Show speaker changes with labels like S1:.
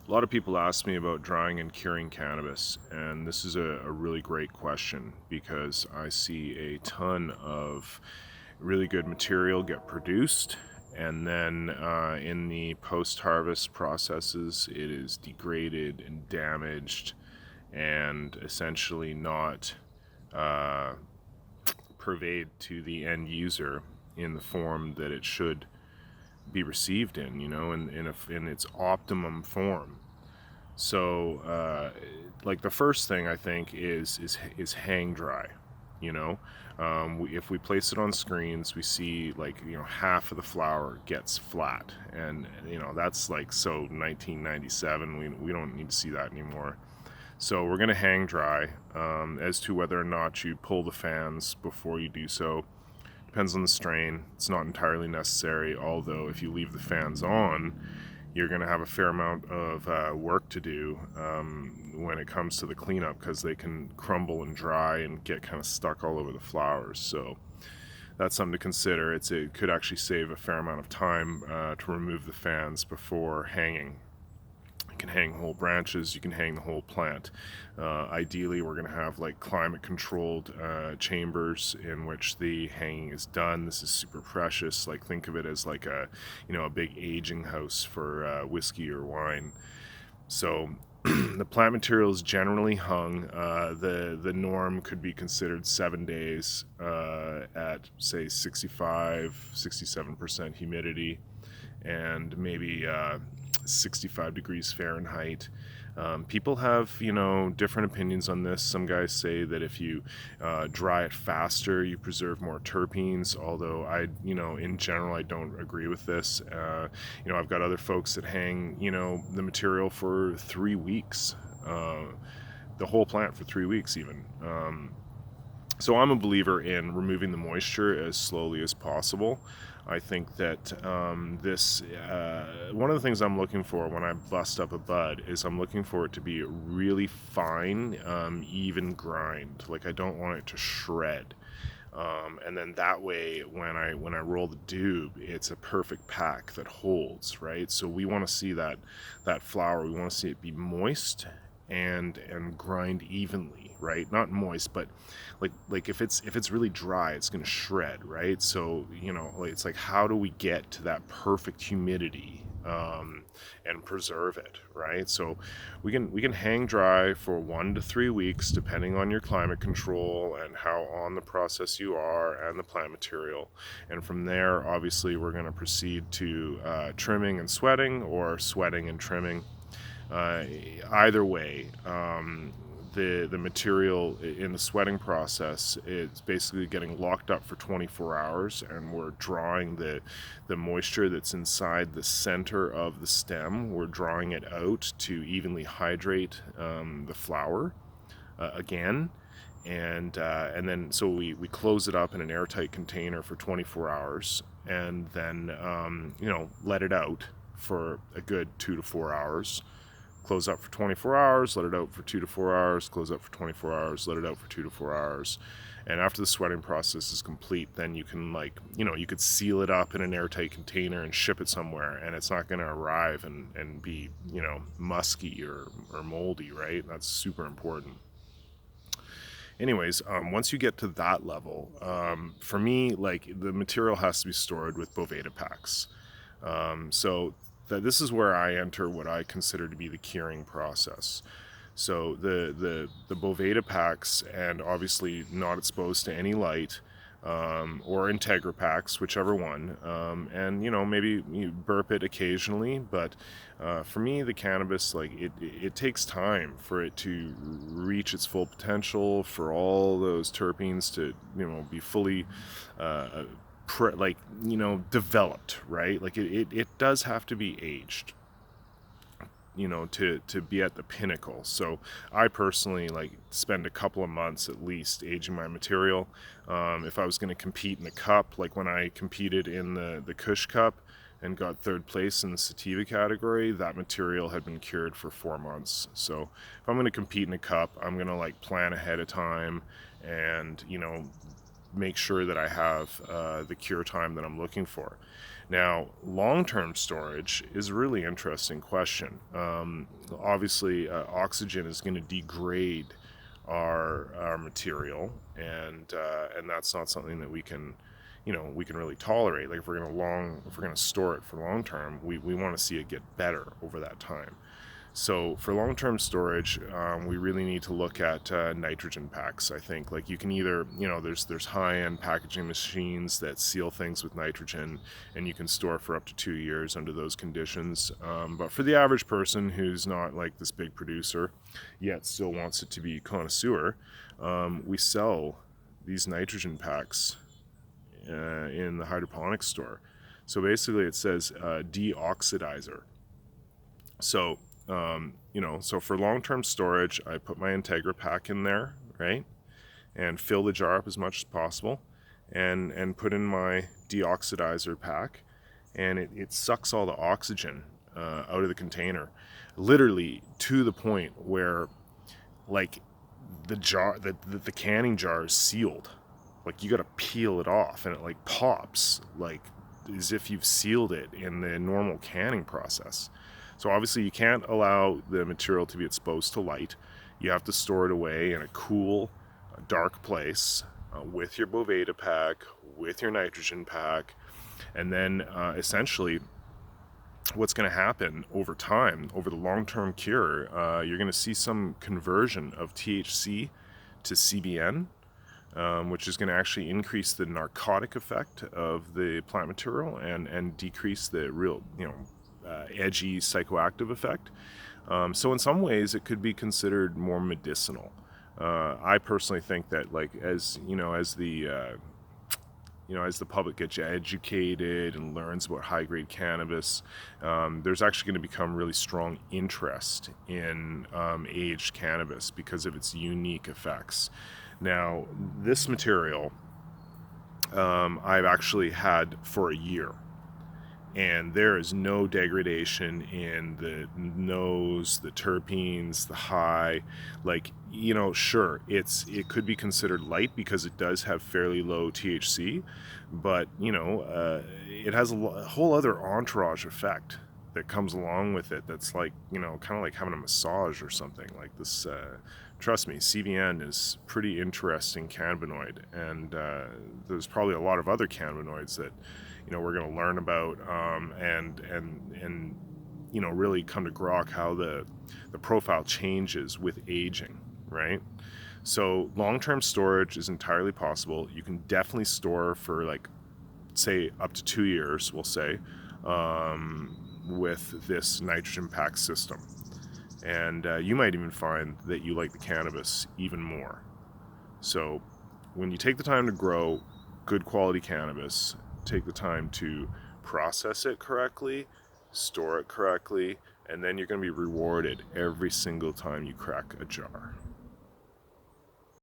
S1: A lot of people ask me about drying and curing cannabis, and this is a really great question because I see a ton of really good material get produced, and then in the post-harvest processes, it is degraded and damaged and essentially not uh, purveyed to the end user in the form that it should be received in, in its optimum form. So, like the first thing I think is hang dry. You know, if we place it on screens, we see like half of the flower gets flat, and that's like so 1997. We don't need to see that anymore. So we're gonna hang dry. As to whether or not you pull the fans before you do so, depends on the strain. It's not entirely necessary. Although if you leave the fans on, you're going to have a fair amount of work to do when it comes to the cleanup, because they can crumble and dry and get kind of stuck all over the flowers. So that's something to consider. It could actually save a fair amount of time to remove the fans before hanging. You can hang whole branches, you can hang the whole plant. Ideally, we're going to have like climate controlled chambers in which the hanging is done. This is super precious. Like, think of it as like a big aging house for whiskey or wine. So the plant material is generally hung. The norm could be considered 7 days at say 67% humidity, and maybe 65 degrees Fahrenheit. People have, different opinions on this. Some guys say that if you dry it faster, you preserve more terpenes. Although in general, I don't agree with this. I've got other folks that hang, the material for 3 weeks, the whole plant for 3 weeks even. So I'm a believer in removing the moisture as slowly as possible. I think that one of the things I'm looking for when I bust up a bud is I'm looking for it to be a really fine, even grind. Like, I don't want it to shred. And then that way, when I roll the doob, it's a perfect pack that holds, right? So we want to see that flower. We want to see it be moist and grind evenly, right? Not moist, but like if it's really dry, it's going to shred, right? So it's like, how do we get to that perfect humidity and preserve it, right? So we can hang dry for 1 to 3 weeks depending on your climate control and how on the process you are and the plant material. And from there, obviously, we're going to proceed to trimming and sweating, or sweating and trimming. Either way, the material in the sweating process is basically getting locked up for 24 hours, and we're drawing the moisture that's inside the center of the stem. We're drawing it out to evenly hydrate the flower again. And then so we close it up in an airtight container for 24 hours, and then let it out for a good 2 to 4 hours. Close up for 24 hours, let it out for 2 to 4 hours, close up for 24 hours, let it out for 2 to 4 hours. And after the sweating process is complete, then you can you could seal it up in an airtight container and ship it somewhere, and it's not going to arrive and be, musky or moldy, right? That's super important. Anyways, once you get to that level, for me, like, the material has to be stored with Boveda packs. So this is where I enter what I consider to be the curing process. So the Boveda packs, and obviously not exposed to any light, or Integra packs, whichever one, and maybe you burp it occasionally, but for me, the cannabis, like, it takes time for it to reach its full potential, for all those terpenes to be fully developed, right? Like, it does have to be aged, to be at the pinnacle. So I personally spend a couple of months at least aging my material. If I was going to compete in the cup, like when I competed in the Kush Cup and got third place in the sativa category, that material had been cured for 4 months. So if I'm going to compete in a cup, I'm going to plan ahead of time, and make sure that I have the cure time that I'm looking for. Now, long-term storage is a really interesting question. Obviously, oxygen is going to degrade our material, and that's not something that we can, we can really tolerate. Like if we're going to store it for long term, we want to see it get better over that time. So for long-term storage, we really need to look at nitrogen packs. I think like you can either, there's high-end packaging machines that seal things with nitrogen, and you can store for up to 2 years under those conditions. But for the average person who's not like this big producer, yet still wants it to be connoisseur, we sell these nitrogen packs in the hydroponics store. So basically, it says deoxidizer. So, so for long-term storage, I put my Integra pack in there, right? And fill the jar up as much as possible and put in my deoxidizer pack, and it sucks all the oxygen out of the container, literally to the point where like the canning jar is sealed. Like you got to peel it off and it like pops like as if you've sealed it in the normal canning process. So obviously you can't allow the material to be exposed to light. You have to store it away in a cool, dark place with your Boveda pack, with your nitrogen pack, and then essentially what's going to happen over time, over the long-term cure, you're going to see some conversion of THC to CBN, which is going to actually increase the narcotic effect of the plant material and decrease the real, edgy psychoactive effect. So in some ways, it could be considered more medicinal. I personally think that, like, as the public gets educated and learns about high-grade cannabis, there's actually going to become really strong interest in aged cannabis because of its unique effects. Now, this material I've actually had for a year, and there is no degradation in the nose, the terpenes, the high. Like, sure, it could be considered light because it does have fairly low THC, but it has a whole other entourage effect that comes along with it. That's like, kind of like having a massage or something like this. Trust me, CBN is pretty interesting cannabinoid, and there's probably a lot of other cannabinoids that we're going to learn about, and really come to grok how the profile changes with aging, right? So long-term storage is entirely possible. You can definitely store for, like, say up to 2 years, we'll say, with this nitrogen pack system, and you might even find that you like the cannabis even more. So when you take the time to grow good quality cannabis, take the time to process it correctly, store it correctly, and then you're going to be rewarded every single time you crack a jar.